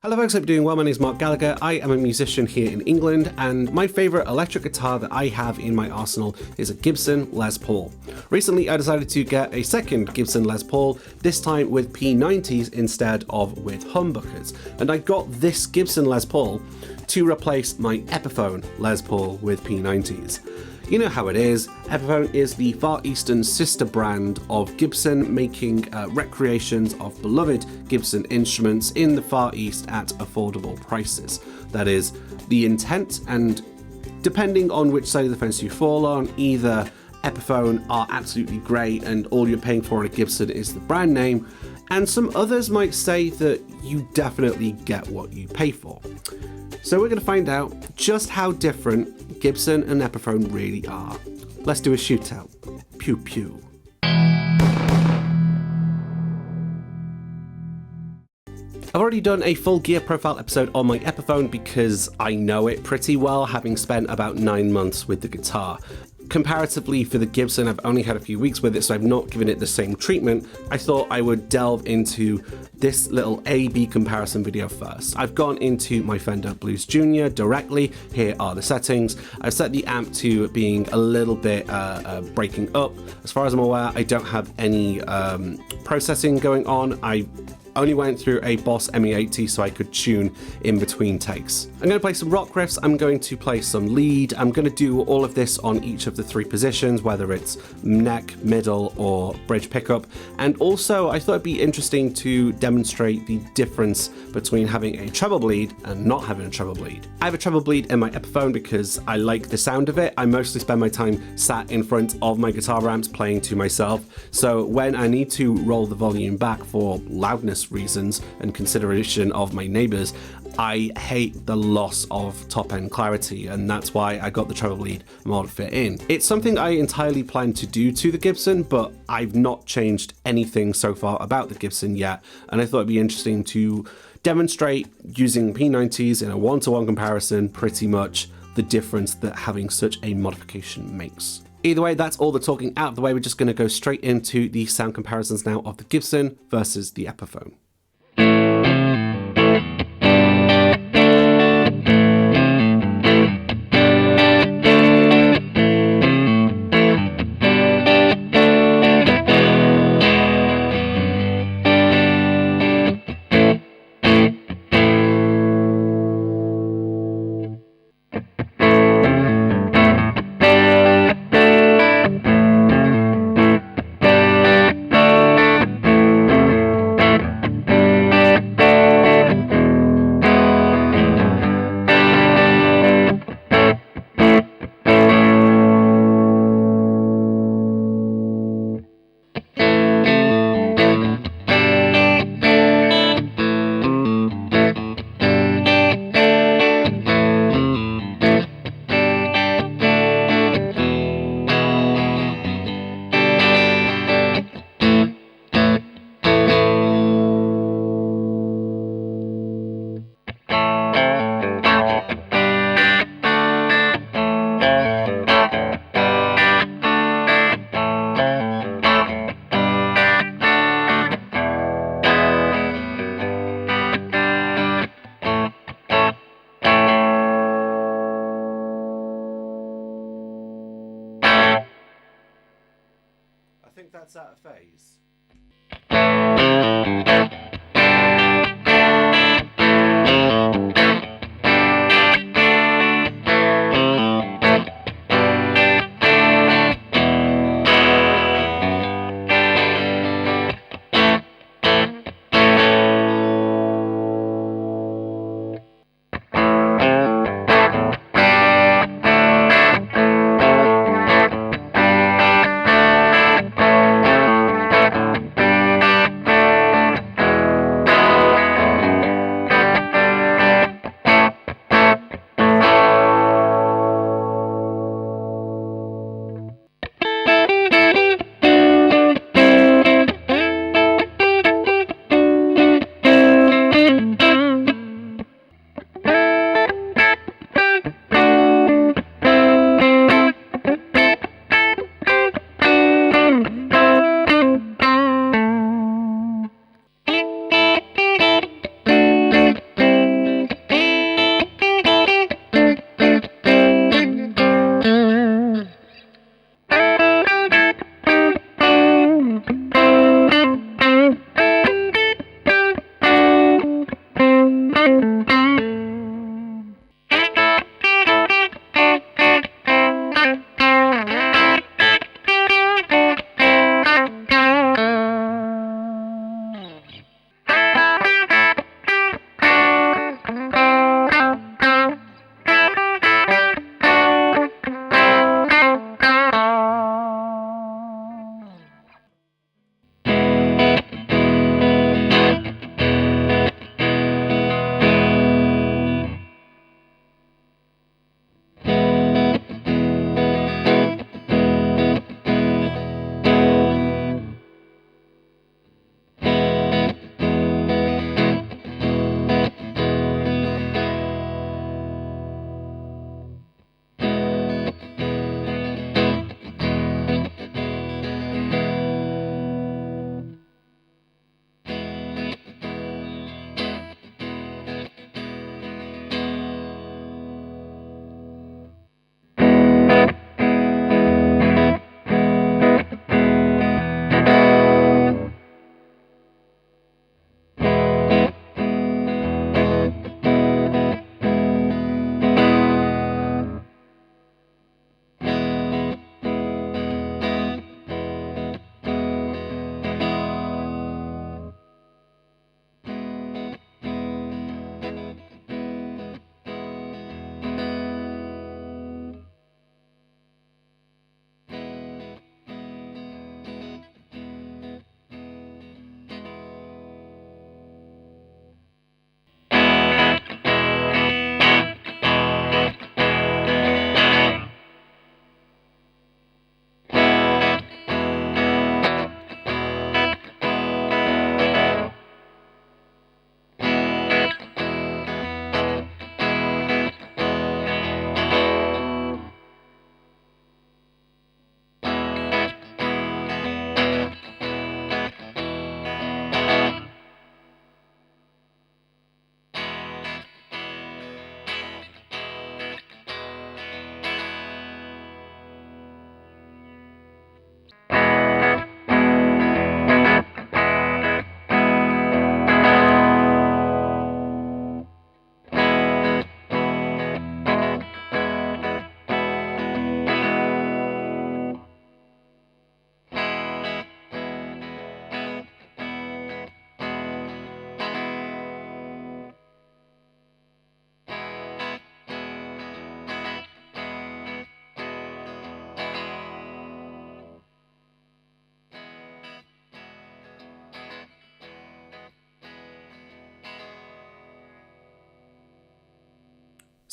Hello folks, hope you're doing well. My name is Marc Gallagher. I am a musician here in England, and my favourite electric guitar that I have in my arsenal is a Gibson Les Paul. Recently I decided to get a second Gibson Les Paul, this time with P90s instead of with humbuckers, and I got this Gibson Les Paul to replace my Epiphone Les Paul with P90s. You know how it is, Epiphone is the Far Eastern sister brand of Gibson, making recreations of beloved Gibson instruments in the Far East at affordable prices. That is the intent, and depending on which side of the fence you fall on, either Epiphone are absolutely great and all you're paying for on a Gibson is the brand name, and some others might say that you definitely get what you pay for. So we're going to find out just how different Gibson and Epiphone really are. Let's do a shootout. Pew pew. I've already done a full gear profile episode on my Epiphone because I know it pretty well, having spent about 9 months with the guitar. Comparatively for the Gibson, I've only had a few weeks with it, so I've not given it the same treatment. I thought I would delve into this little A-B comparison video first. I've gone into my Fender Blues Junior directly. Here are the settings. I've set the amp to being a little bit breaking up. As far as I'm aware, I don't have any processing going on. I only went through a Boss ME80 so I could tune in between takes. I'm going to play some rock riffs, I'm going to play some lead, I'm going to do all of this on each of the 3 positions, whether it's neck, middle, or bridge pickup. And also I thought it'd be interesting to demonstrate the difference between having a treble bleed and not having a treble bleed. I have a treble bleed in my Epiphone because I like the sound of it. I mostly spend my time sat in front of my guitar amps playing to myself, so when I need to roll the volume back for loudness reasons and consideration of my neighbors, I hate the loss of top end clarity, and that's why I got the treble bleed mod fit in. It's something I entirely plan to do to the Gibson, but I've not changed anything so far about the Gibson yet, and I thought it'd be interesting to demonstrate using P90s in a one-to-one comparison pretty much the difference that having such a modification makes. Either way, that's all the talking out of the way. We're just going to go straight into the sound comparisons now of the Gibson versus the Epiphone. I think that's out of phase.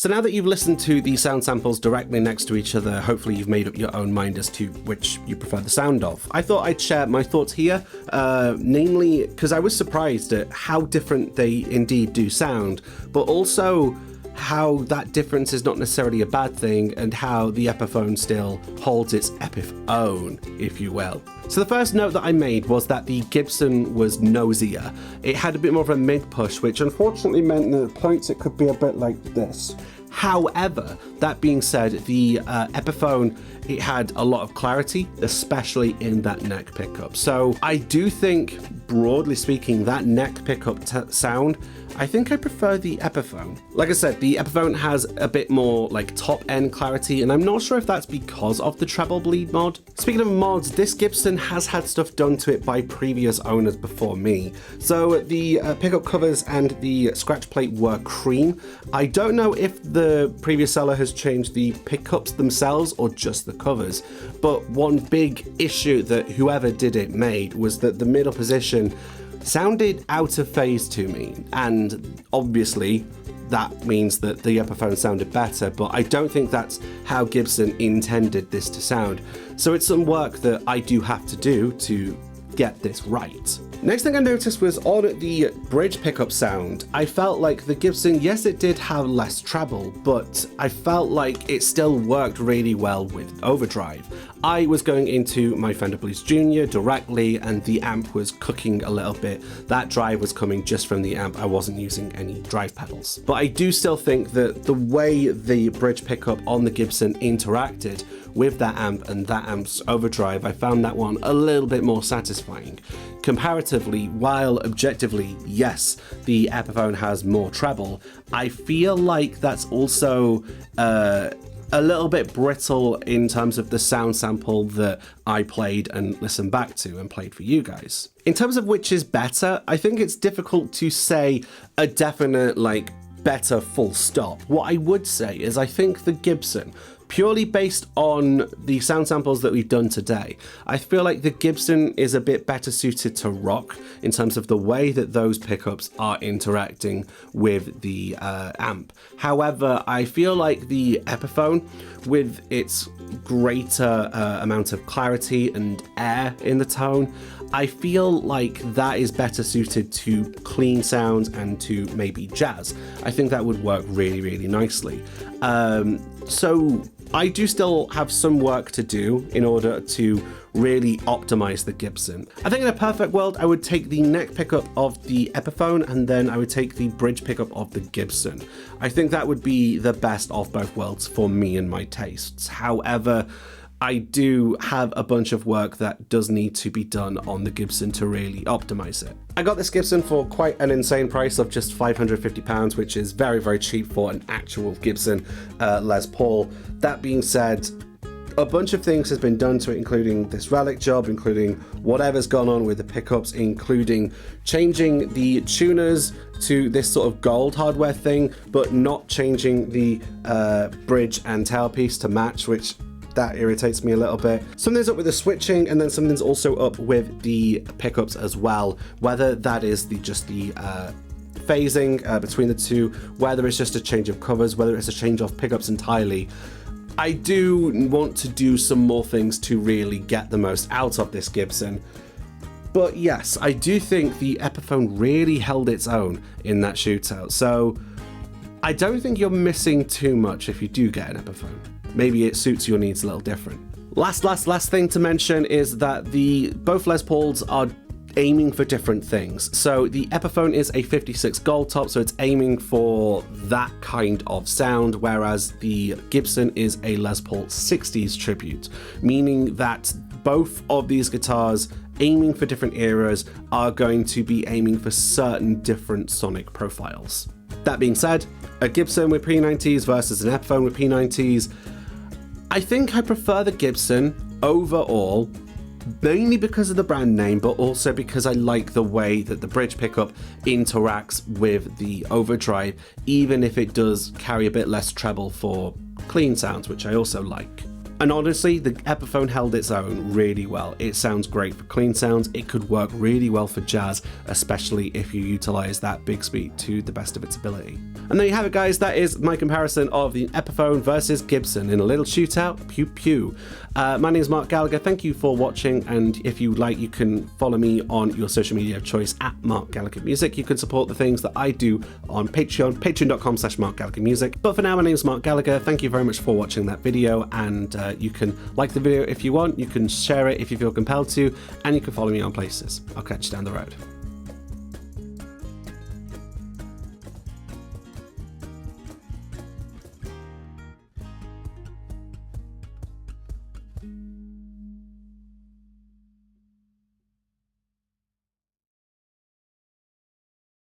So now that you've listened to the sound samples directly next to each other, hopefully you've made up your own mind as to which you prefer the sound of. I thought I'd share my thoughts here, namely because I was surprised at how different they indeed do sound, but also how that difference is not necessarily a bad thing and how the Epiphone still holds its Epiphone, if you will. So the first note that I made was that the Gibson was nosier. It had a bit more of a mid push, which unfortunately meant that at points it could be a bit like this. However, that being said, the Epiphone, it had a lot of clarity, especially in that neck pickup. So I do think, broadly speaking, that neck pickup sound, I think I prefer the Epiphone. Like I said, the Epiphone has a bit more like top end clarity, and I'm not sure if that's because of the treble bleed mod. Speaking of mods, this Gibson has had stuff done to it by previous owners before me. So the pickup covers and the scratch plate were cream. I don't know if the previous seller has changed the pickups themselves or just the covers, but one big issue that whoever did it made was that the middle position sounded out of phase to me, and obviously that means that the Epiphone sounded better, but I don't think that's how Gibson intended this to sound. So it's some work that I do have to do to get this right. Next thing I noticed was on the bridge pickup sound, I felt like the Gibson, yes, it did have less treble, but I felt like it still worked really well with overdrive. I was going into my Fender Blues Junior directly and the amp was cooking a little bit. That drive was coming just from the amp. I wasn't using any drive pedals. But I do still think that the way the bridge pickup on the Gibson interacted with that amp and that amp's overdrive, I found that one a little bit more satisfying. Comparatively, while objectively, yes, the Epiphone has more treble, I feel like that's also a little bit brittle in terms of the sound sample that I played and listened back to and played for you guys. In terms of which is better, I think it's difficult to say a definite, like, better full stop. What I would say is I think the Gibson, purely based on the sound samples that we've done today, I feel like the Gibson is a bit better suited to rock in terms of the way that those pickups are interacting with the amp. However, I feel like the Epiphone, with its greater amount of clarity and air in the tone, I feel like that is better suited to clean sounds and to maybe jazz. I think that would work really, really nicely. So I do still have some work to do in order to really optimize the Gibson. I think in a perfect world, I would take the neck pickup of the Epiphone and then I would take the bridge pickup of the Gibson. I think that would be the best of both worlds for me and my tastes. However, I do have a bunch of work that does need to be done on the Gibson to really optimize it. I got this Gibson for quite an insane price of just £550, which is very, very cheap for an actual Gibson Les Paul. That being said, a bunch of things has been done to it, including this relic job, including whatever's gone on with the pickups, including changing the tuners to this sort of gold hardware thing, but not changing the bridge and tailpiece to match, which that irritates me a little bit. Something's up with the switching, and then something's also up with the pickups as well, whether that is just the phasing between the two, whether it's just a change of covers, whether it's a change of pickups entirely. I do want to do some more things to really get the most out of this Gibson. But yes, I do think the Epiphone really held its own in that shootout, so I don't think you're missing too much if you do get an Epiphone. Maybe it suits your needs a little different. Last thing to mention is that both Les Pauls are aiming for different things. So the Epiphone is a 56 gold top, so it's aiming for that kind of sound, whereas the Gibson is a Les Paul 60s tribute, meaning that both of these guitars aiming for different eras are going to be aiming for certain different sonic profiles. That being said, a Gibson with P90s versus an Epiphone with P90s, I think I prefer the Gibson overall, mainly because of the brand name, but also because I like the way that the bridge pickup interacts with the overdrive, even if it does carry a bit less treble for clean sounds, which I also like. And honestly, the Epiphone held its own really well. It sounds great for clean sounds. It could work really well for jazz, especially if you utilize that big speed to the best of its ability. And there you have it, guys. That is my comparison of the Epiphone versus Gibson in a little shootout. Pew pew. My name is Marc Gallagher. Thank you for watching, and if you like, you can follow me on your social media of choice at Marc Gallagher Music. You can support the things that I do on Patreon, patreon.com/Marc Gallagher Music. But for now, my name is Marc Gallagher. Thank you very much for watching that video, and you can like the video if you want, you can share it if you feel compelled to, and you can follow me on places. I'll catch you down the road.